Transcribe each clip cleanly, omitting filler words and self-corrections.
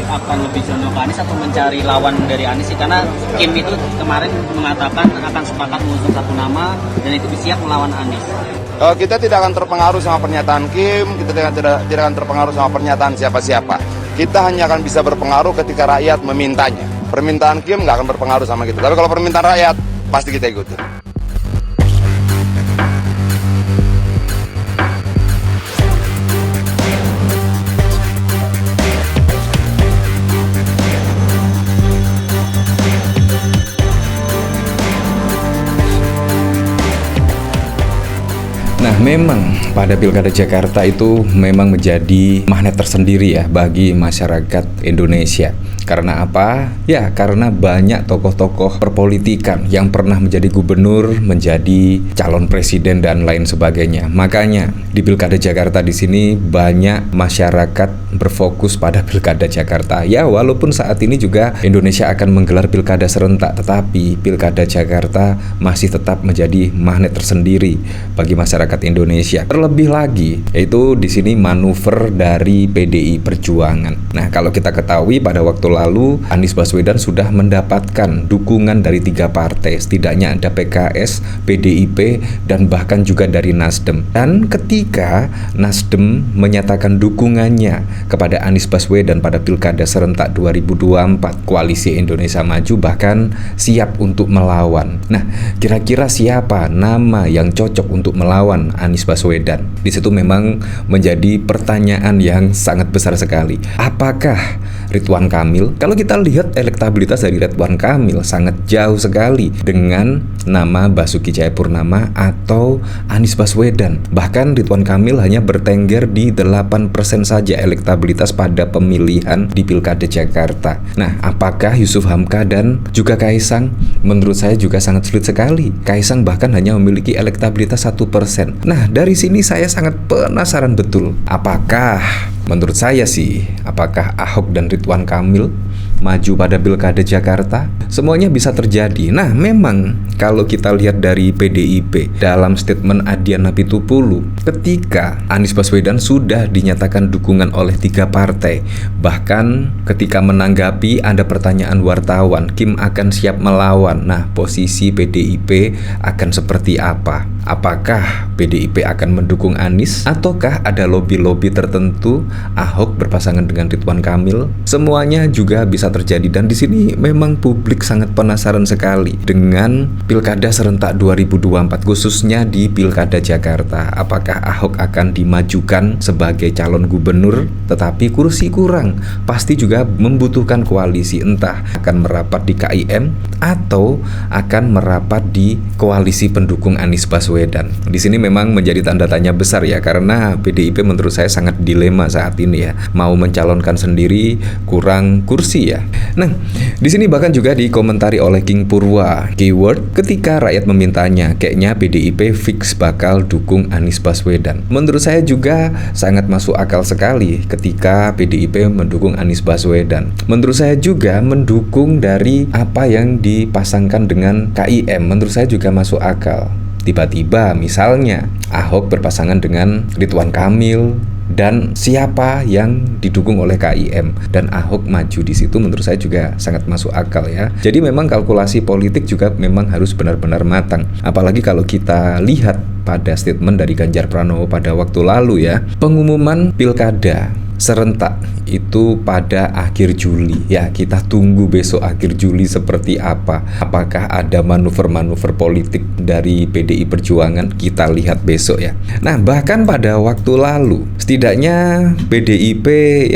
backup akan lebih condong ke Anies atau mencari lawan dari Anies sih? Karena Kim itu kemarin mengatakan akan sepakat mengusung satu nama dan itu siap melawan Anies. Kita tidak akan terpengaruh sama pernyataan Kim, kita tidak akan terpengaruh sama pernyataan siapa-siapa. Kita hanya akan bisa berpengaruh ketika rakyat memintanya. Permintaan Kim nggak akan berpengaruh sama kita. Tapi kalau permintaan rakyat, pasti kita ikutin. Nah, memang pada Pilkada Jakarta itu memang menjadi magnet tersendiri ya bagi masyarakat Indonesia. Karena apa? Ya, karena banyak tokoh-tokoh perpolitikan yang pernah menjadi gubernur, menjadi calon presiden dan lain sebagainya. Makanya di Pilkada Jakarta di sini banyak masyarakat berfokus pada Pilkada Jakarta. Ya, walaupun saat ini juga Indonesia akan menggelar pilkada serentak, tetapi Pilkada Jakarta masih tetap menjadi magnet tersendiri bagi masyarakat Indonesia. Terlebih lagi, yaitu di sini manuver dari PDI Perjuangan. Nah, kalau kita ketahui pada waktu lalu Anies Baswedan sudah mendapatkan dukungan dari 3 partai, setidaknya ada PKS, PDIP, dan bahkan juga dari Nasdem. Dan ketika Nasdem menyatakan dukungannya kepada Anies Baswedan pada Pilkada serentak 2024, Koalisi Indonesia Maju bahkan siap untuk melawan. Nah, kira-kira siapa nama yang cocok untuk melawan Anies Baswedan? Di situ memang menjadi pertanyaan yang sangat besar sekali. Apakah Ridwan Kamil? Kalau kita lihat elektabilitas dari Ridwan Kamil sangat jauh sekali dengan nama Basuki Cahayapurnama atau Anies Baswedan. Bahkan Ridwan Kamil hanya bertengger di 8% saja elektabilitas pada pemilihan di Pilkada Jakarta. Nah, apakah Yusuf Hamka dan juga Kaisang? Menurut saya juga sangat sulit sekali. Kaisang bahkan hanya memiliki elektabilitas 1%. Nah, dari sini saya sangat penasaran betul. Menurut saya sih, apakah Ahok dan Ridwan Kamil maju pada Pilkada Jakarta? Semuanya bisa terjadi. Nah, memang kalau kita lihat dari PDIP dalam statement Adian Apitupulu, ketika Anies Baswedan sudah dinyatakan dukungan oleh 3 partai, bahkan ketika menanggapi ada pertanyaan wartawan, Kim akan siap melawan. Nah, posisi PDIP akan seperti apa? Apakah PDIP akan mendukung Anies ataukah ada lobby-lobby tertentu Ahok berpasangan dengan Ridwan Kamil? Semuanya juga bisa terjadi dan di sini memang publik sangat penasaran sekali dengan Pilkada serentak 2024 khususnya di Pilkada Jakarta. Apakah Ahok akan dimajukan sebagai calon gubernur tetapi kursi kurang? Pasti juga membutuhkan koalisi, entah akan merapat di KIM atau akan merapat di koalisi pendukung Anies Baswedan. Di sini memang menjadi tanda tanya besar ya, karena PDIP menurut saya sangat dilema saat ini ya. Mau mencalonkan sendiri kurang kursi ya. Nah, di sini bahkan juga dikomentari oleh King Purwa, keyword ketika rakyat memintanya, kayaknya PDIP fix bakal dukung Anies Baswedan. Menurut saya juga sangat masuk akal sekali ketika PDIP mendukung Anies Baswedan. Menurut saya juga mendukung dari apa yang dipasangkan dengan KIM. Menurut saya juga masuk akal. Tiba-tiba misalnya Ahok berpasangan dengan Ridwan Kamil dan siapa yang didukung oleh KIM dan Ahok maju di situ, menurut saya juga sangat masuk akal ya. Jadi memang kalkulasi politik juga memang harus benar-benar matang. Apalagi kalau kita lihat pada statement dari Ganjar Pranowo pada waktu lalu ya, pengumuman pilkada serentak itu pada akhir Juli ya. Kita tunggu besok akhir Juli seperti apa. Apakah ada manuver-manuver politik dari PDI Perjuangan? Kita lihat besok ya. Nah, bahkan pada waktu lalu setidaknya PDIP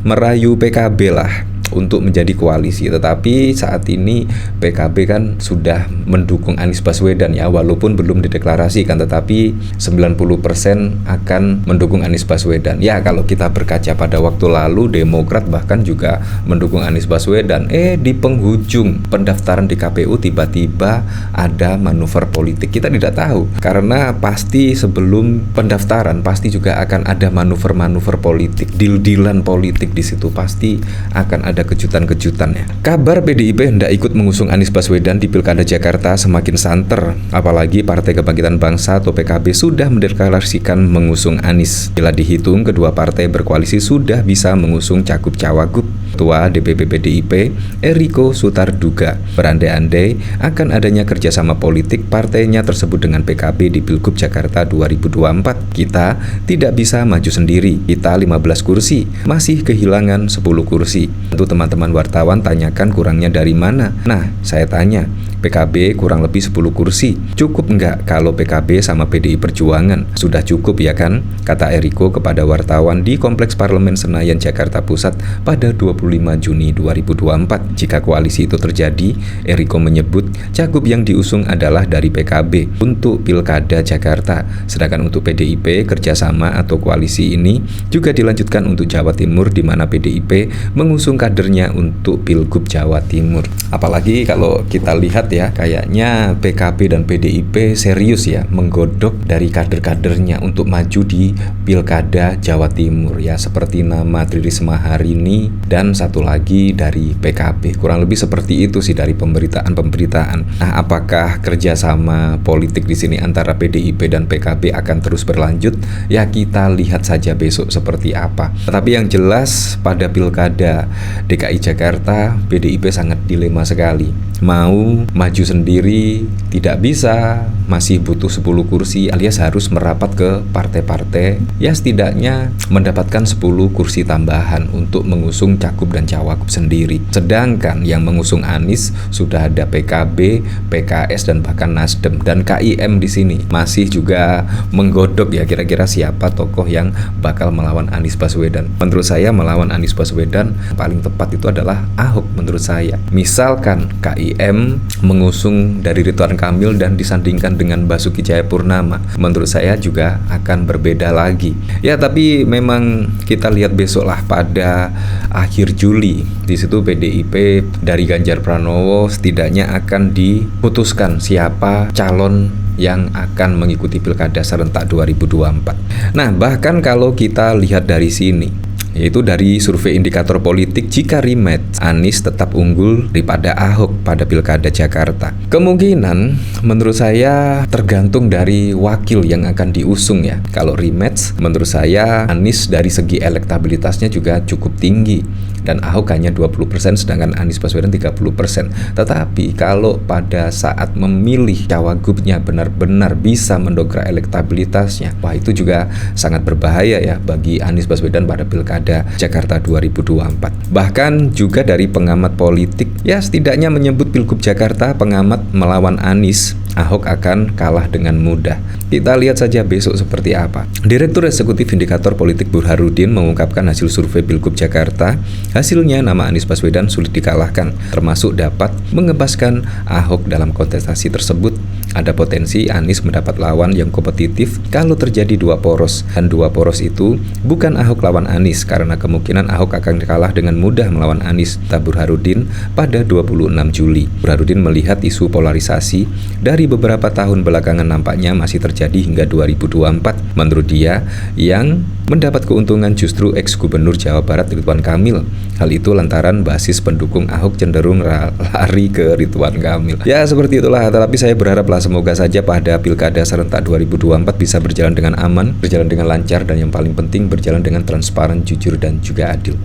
merayu PKB lah untuk menjadi koalisi, tetapi saat ini PKB kan sudah mendukung Anies Baswedan ya, walaupun belum dideklarasikan, tetapi 90% akan mendukung Anies Baswedan. Ya, kalau kita berkaca pada waktu lalu Demokrat bahkan juga mendukung Anies Baswedan. Di penghujung pendaftaran di KPU tiba-tiba ada manuver politik. Kita tidak tahu, karena pasti sebelum pendaftaran pasti juga akan ada manuver-manuver politik, deal-dealan politik di situ, pasti akan ada ada kejutan-kejutan ya. Kabar PDIP hendak ikut mengusung Anies Baswedan di Pilkada Jakarta semakin santer, apalagi Partai Kebangkitan Bangsa atau PKB sudah mendeklarasikan mengusung Anies. Bila dihitung, kedua partai berkoalisi sudah bisa mengusung cagup-cawagup. Ketua DPP PDIP, Eriko Sutarduga, berandai-andai akan adanya kerjasama politik partainya tersebut dengan PKB di Pilgub Jakarta 2024. Kita tidak bisa maju sendiri, kita 15 kursi, masih kehilangan 10 kursi. Tentu teman-teman wartawan tanyakan kurangnya dari mana? Nah, saya tanya, PKB kurang lebih 10 kursi. Cukup enggak kalau PKB sama PDI Perjuangan? Sudah cukup ya kan? Kata Eriko kepada wartawan di Kompleks Parlemen Senayan, Jakarta Pusat pada 25 Juni 2024. Jika koalisi itu terjadi, Eriko menyebut cagup yang diusung adalah dari PKB untuk Pilkada Jakarta. Sedangkan untuk PDIP, kerjasama atau koalisi ini juga dilanjutkan untuk Jawa Timur, di mana PDIP mengusung kadernya untuk Pilgub Jawa Timur. Apalagi kalau kita lihat ya, kayaknya PKB dan PDIP serius ya menggodok dari kader-kadernya untuk maju di Pilkada Jawa Timur ya, seperti nama Tri Risma hari ini dan satu lagi dari PKB. Kurang lebih seperti itu sih dari pemberitaan. Nah, apakah kerjasama politik di sini antara PDIP dan PKB akan terus berlanjut? Ya, kita lihat saja besok seperti apa. Tetapi yang jelas pada Pilkada DKI Jakarta, PDIP sangat dilema sekali. Mau maju sendiri tidak bisa, masih butuh 10 kursi alias harus merapat ke partai-partai ya setidaknya mendapatkan 10 kursi tambahan untuk mengusung cagup dan cawagup sendiri. Sedangkan yang mengusung Anies sudah ada PKB, PKS dan bahkan Nasdem, dan KIM di sini masih juga menggodok ya kira-kira siapa tokoh yang bakal melawan Anies Baswedan. Menurut saya melawan Anies Baswedan paling tepat itu adalah Ahok menurut saya. Misalkan KIM mengusung dari Ridwan Kamil dan disandingkan dengan Basuki Cahayapurnama, menurut saya juga akan berbeda lagi. Ya, tapi memang kita lihat besok lah pada akhir Juli. Di situ PDIP dari Ganjar Pranowo setidaknya akan diputuskan siapa calon yang akan mengikuti Pilkada serentak 2024. Nah, bahkan kalau kita lihat dari sini, yaitu dari survei indikator politik, jika rematch Anies tetap unggul daripada Ahok pada Pilkada Jakarta. Kemungkinan menurut saya tergantung dari wakil yang akan diusung ya. Kalau rematch menurut saya Anies dari segi elektabilitasnya juga cukup tinggi dan Ahok hanya 20%, sedangkan Anies Baswedan 30%. Tetapi kalau pada saat memilih cawagupnya benar-benar bisa mendongkrak elektabilitasnya, wah itu juga sangat berbahaya ya bagi Anies Baswedan pada Pilkada Jakarta 2024. Bahkan juga dari pengamat politik ya setidaknya menyebut Pilgub Jakarta pengamat melawan Anies, Ahok akan kalah dengan mudah. Kita lihat saja besok seperti apa. Direktur Eksekutif Indikator Politik Burhanuddin mengungkapkan hasil survei Pilgub Jakarta. Hasilnya nama Anies Baswedan sulit dikalahkan, termasuk dapat mengebaskan Ahok dalam kontestasi tersebut. Ada potensi Anies mendapat lawan yang kompetitif kalau terjadi dua poros. Dan dua poros itu bukan Ahok lawan Anies, karena kemungkinan Ahok akan kalah dengan mudah melawan Anies, kata Burhanuddin pada 26 Juli. Burhanuddin melihat isu polarisasi dari beberapa tahun belakangan nampaknya masih terjadi hingga 2024. Menurut dia, yang mendapat keuntungan justru ex-gubernur Jawa Barat Ridwan Kamil. Hal itu lantaran basis pendukung Ahok cenderung lari ke Ridwan Kamil. Ya seperti itulah, tetapi saya berharaplah semoga saja pada Pilkada serentak 2024 bisa berjalan dengan aman, berjalan dengan lancar, dan yang paling penting berjalan dengan transparan, jujur, dan juga adil.